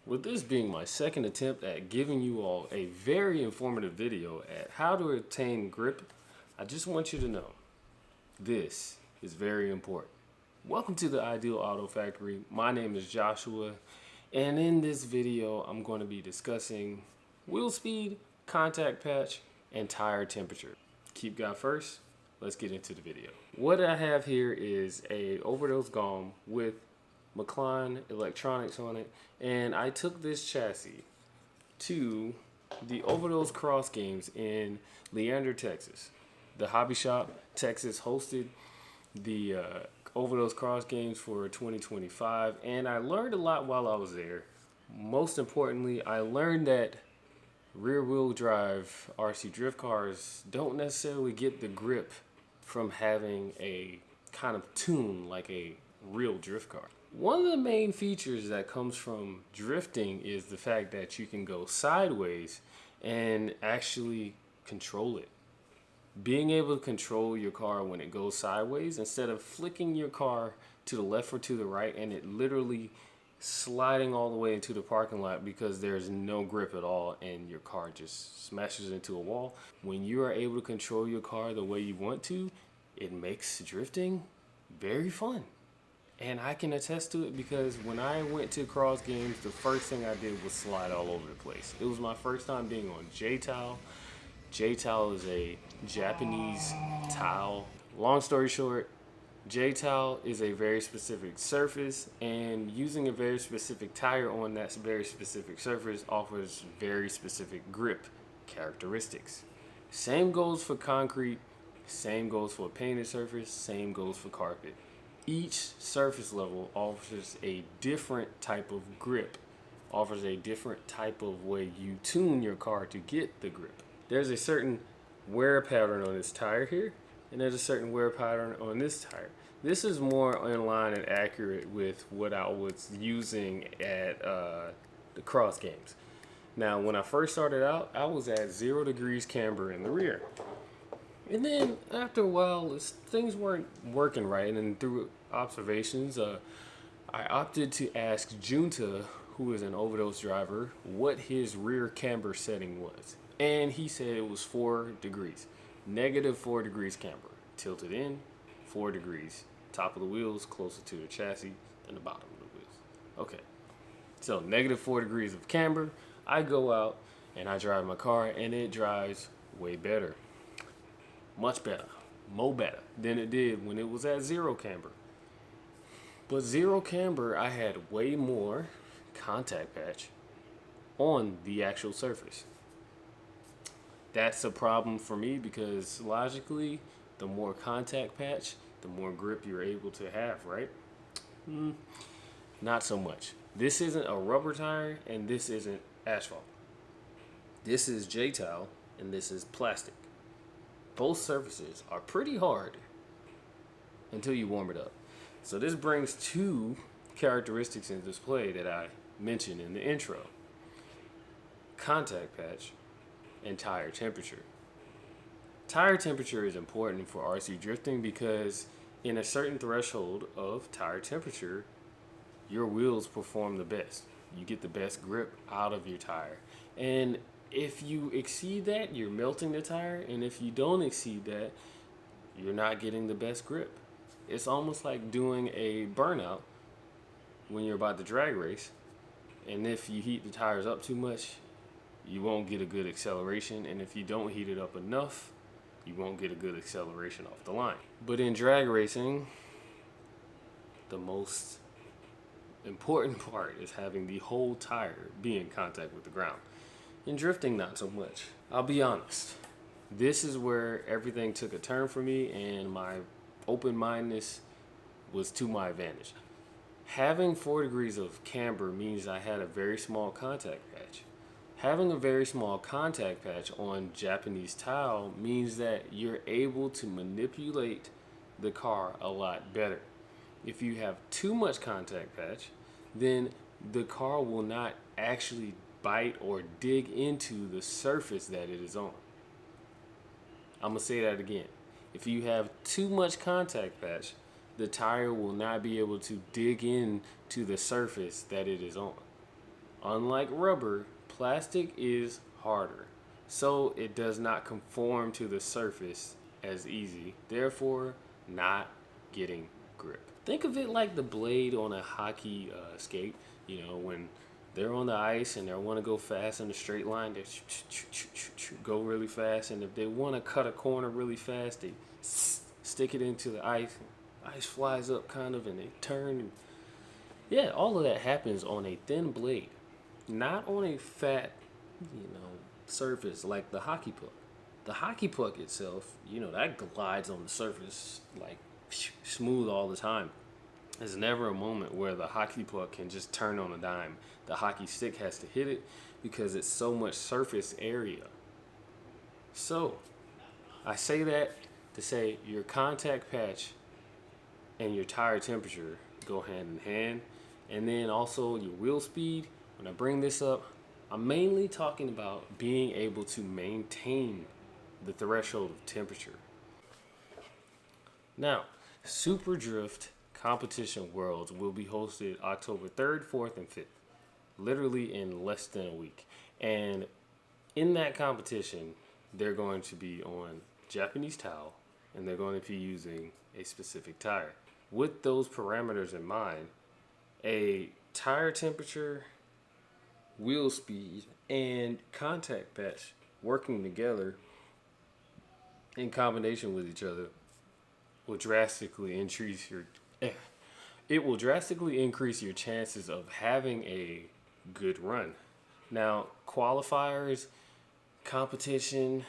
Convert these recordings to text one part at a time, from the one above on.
With this being my second attempt at giving you all a very informative video at how to obtain grip, I just want you to know this is very important. Welcome to the Ideal Auto Factory. My name is Joshua, and in this video I'm going to be discussing wheel speed, contact patch, and tire temperature. Keep God first. Let's get into the video. What I have here is a overdose gum with McLean electronics on it, and I took this chassis to the Overdose Cross Games in Leander, Texas. The Hobby Shop Texas hosted the Overdose Cross Games for 2025, and I learned a lot while I was there. Most importantly, I learned that rear-wheel drive RC drift cars don't necessarily get the grip from having a kind of tune like a real drift car. One of the main features that comes from drifting is the fact that you can go sideways and actually control it. Being able to control your car when it goes sideways instead of flicking your car to the left or to the right and it literally sliding all the way into the parking lot because there's no grip at all and your car just smashes into a wall. When you are able to control your car the way you want to, it makes drifting very fun. And I can attest to it because when I went to cross games, the first thing I did was slide all over the place. It was my first time being on J-Towel. J-Towel is a Japanese towel. Long story short, J-Towel is a very specific surface, and using a very specific tire on that very specific surface offers very specific grip characteristics. Same goes for concrete, same goes for a painted surface, same goes for carpet. Each surface level offers a different type of grip, offers a different type of way you tune your car to get the grip. There's a certain wear pattern on this tire here, and there's a certain wear pattern on this tire. This is more in line and accurate with what I was using at the cross games. Now, when I first started out, I was at 0 degrees camber in the rear. And then after a while, things weren't working right, and then through observations, I opted to ask Junta, who is an overdose driver, what his rear camber setting was. And he said it was 4 degrees. Negative 4 degrees camber. Tilted in, 4 degrees. Top of the wheels closer to the chassis than the bottom of the wheels. Okay, so negative 4 degrees of camber. I go out and I drive my car, and it drives way better. Much better, more better than it did when it was at 0 camber. But 0 camber, I had way more contact patch on the actual surface. That's a problem for me because logically, the more contact patch, the more grip you're able to have, right? Not so much. This isn't a rubber tire and this isn't asphalt. This is J-Towel and this is plastic. Both surfaces are pretty hard until you warm it up. So this brings two characteristics in display that I mentioned in the intro. Contact patch and tire temperature. Tire temperature is important for RC drifting because in a certain threshold of tire temperature, your wheels perform the best. You get the best grip out of your tire. And if you exceed that, you're melting the tire, and if you don't exceed that, you're not getting the best grip. It's almost like doing a burnout when you're about to drag race, and if you heat the tires up too much, you won't get a good acceleration, and if you don't heat it up enough, you won't get a good acceleration off the line. But in drag racing, the most important part is having the whole tire be in contact with the ground. In drifting, not so much. I'll be honest. This is where everything took a turn for me and my open-mindedness was to my advantage. Having 4 degrees of camber means I had a very small contact patch. Having a very small contact patch on Japanese towel means that you're able to manipulate the car a lot better. If you have too much contact patch, then the car will not actually bite or dig into the surface that it is on. I'm going to say that again. If you have too much contact patch, the tire will not be able to dig in to the surface that it is on. Unlike rubber, plastic is harder, so it does not conform to the surface as easy, therefore not getting grip. Think of it like the blade on a hockey skate. You know, when they're on the ice and they want to go fast in a straight line, they go really fast. And if they want to cut a corner really fast, they stick it into the ice. Ice flies up kind of and they turn. And yeah, all of that happens on a thin blade, not on a fat, surface like the hockey puck. The hockey puck itself, that glides on the surface like smooth all the time. There's never a moment where the hockey puck can just turn on a dime. The hockey stick has to hit it because it's so much surface area. So, I say that to say your contact patch and your tire temperature go hand in hand. And then also your wheel speed. When I bring this up, I'm mainly talking about being able to maintain the threshold of temperature. Now, Super Drift Competition Worlds will be hosted October 3rd, 4th, and 5th, literally in less than a week. And in that competition, they're going to be on Japanese towel, and they're going to be using a specific tire. With those parameters in mind, a tire temperature, wheel speed, and contact patch working together in combination with each other will drastically increase your chances of having a good run. Now, qualifiers, competition,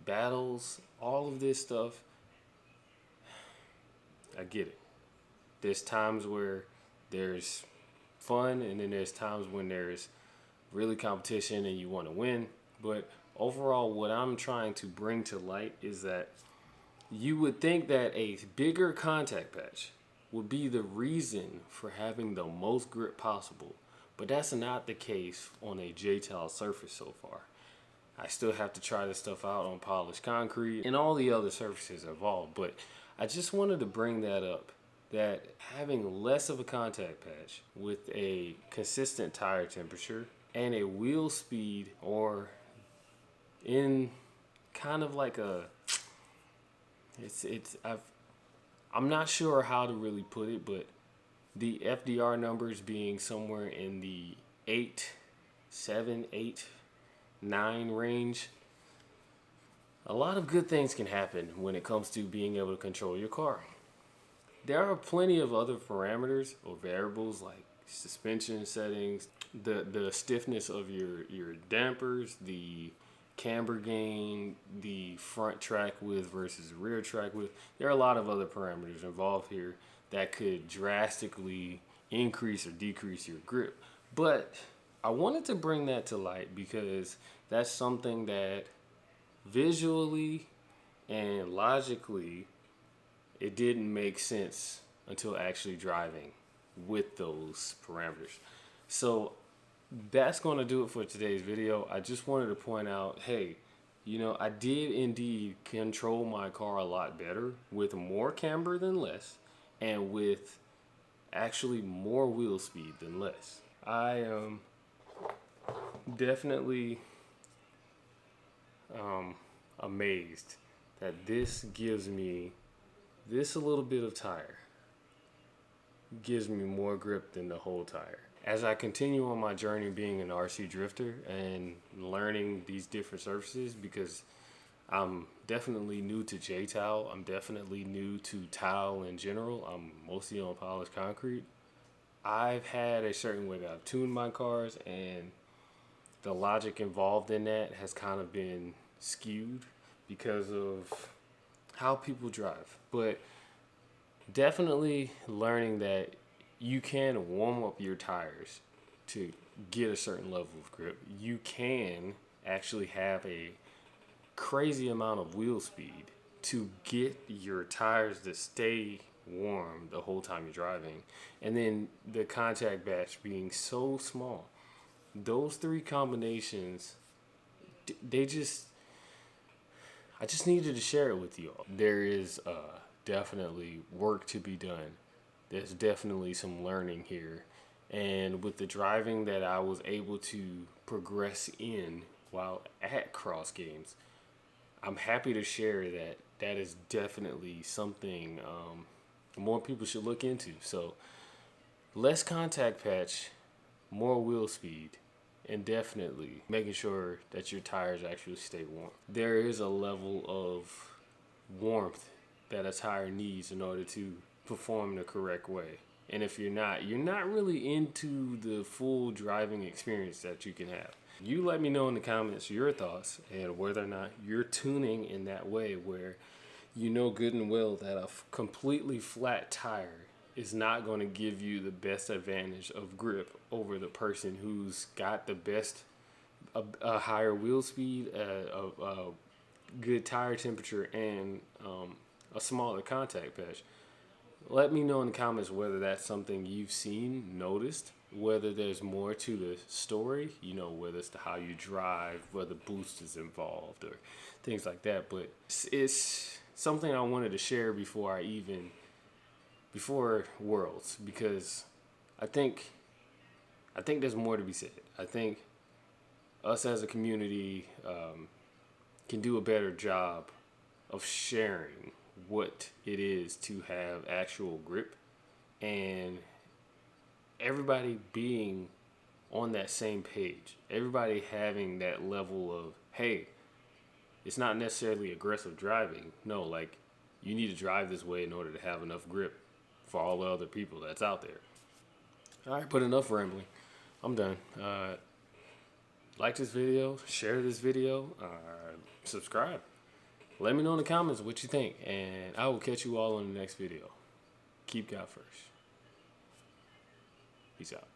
battles, all of this stuff, I get it. There's times where there's fun, and then there's times when there's really competition and you want to win. But overall, what I'm trying to bring to light is that you would think that a bigger contact patch would be the reason for having the most grip possible, but that's not the case on a J-Towel surface so far. I still have to try this stuff out on polished concrete and all the other surfaces involved, but I just wanted to bring that up, that having less of a contact patch with a consistent tire temperature and a wheel speed, or in kind of like a, I'm not sure how to really put it, but the FDR numbers being somewhere in the 8, 7, 8, 9 range, a lot of good things can happen when it comes to being able to control your car. There are plenty of other parameters or variables like suspension settings, the stiffness of your dampers, the camber gain, the front track width versus rear track width. There are a lot of other parameters involved here that could drastically increase or decrease your grip. But I wanted to bring that to light because that's something that visually and logically it didn't make sense until actually driving with those parameters. So that's going to do it for today's video. I just wanted to point out, hey, I did indeed control my car a lot better with more camber than less, and with actually more wheel speed than less. I am definitely amazed that this gives me, this a little bit of tire gives me more grip than the whole tire. As I continue on my journey being an RC drifter and learning these different surfaces, because I'm definitely new to J-Towel, I'm definitely new to towel in general, I'm mostly on polished concrete. I've had a certain way that I've tuned my cars, and the logic involved in that has kind of been skewed because of how people drive. But definitely learning that you can warm up your tires to get a certain level of grip. You can actually have a crazy amount of wheel speed to get your tires to stay warm the whole time you're driving. And then the contact batch being so small. Those three combinations, I just needed to share it with you all. There is definitely work to be done. There's definitely some learning here, And with the driving that I was able to progress in while at cross games, I'm happy to share that that is definitely something more people should look into. So less contact patch, more wheel speed, and definitely making sure that your tires actually stay warm. There is a level of warmth that a tire needs in order to perform the correct way. And if you're not really into the full driving experience that you can have. You let me know in the comments your thoughts and whether or not you're tuning in that way where you know good and well that a completely flat tire is not going to give you the best advantage of grip over the person who's got the best, a higher wheel speed, a good tire temperature, and a smaller contact patch. Let me know in the comments whether that's something you've seen, noticed, whether there's more to the story, whether it's to how you drive, whether boost is involved or things like that. But it's something I wanted to share before Worlds, because I think there's more to be said. I think us as a community can do a better job of sharing what it is to have actual grip, and everybody being on that same page, everybody having that level of, hey, it's not necessarily aggressive driving. No, like, you need to drive this way in order to have enough grip for all the other people that's out there. All right, but enough rambling. I'm done. Like this video, share this video, subscribe. Let me know in the comments what you think, and I will catch you all in the next video. Keep God first. Peace out.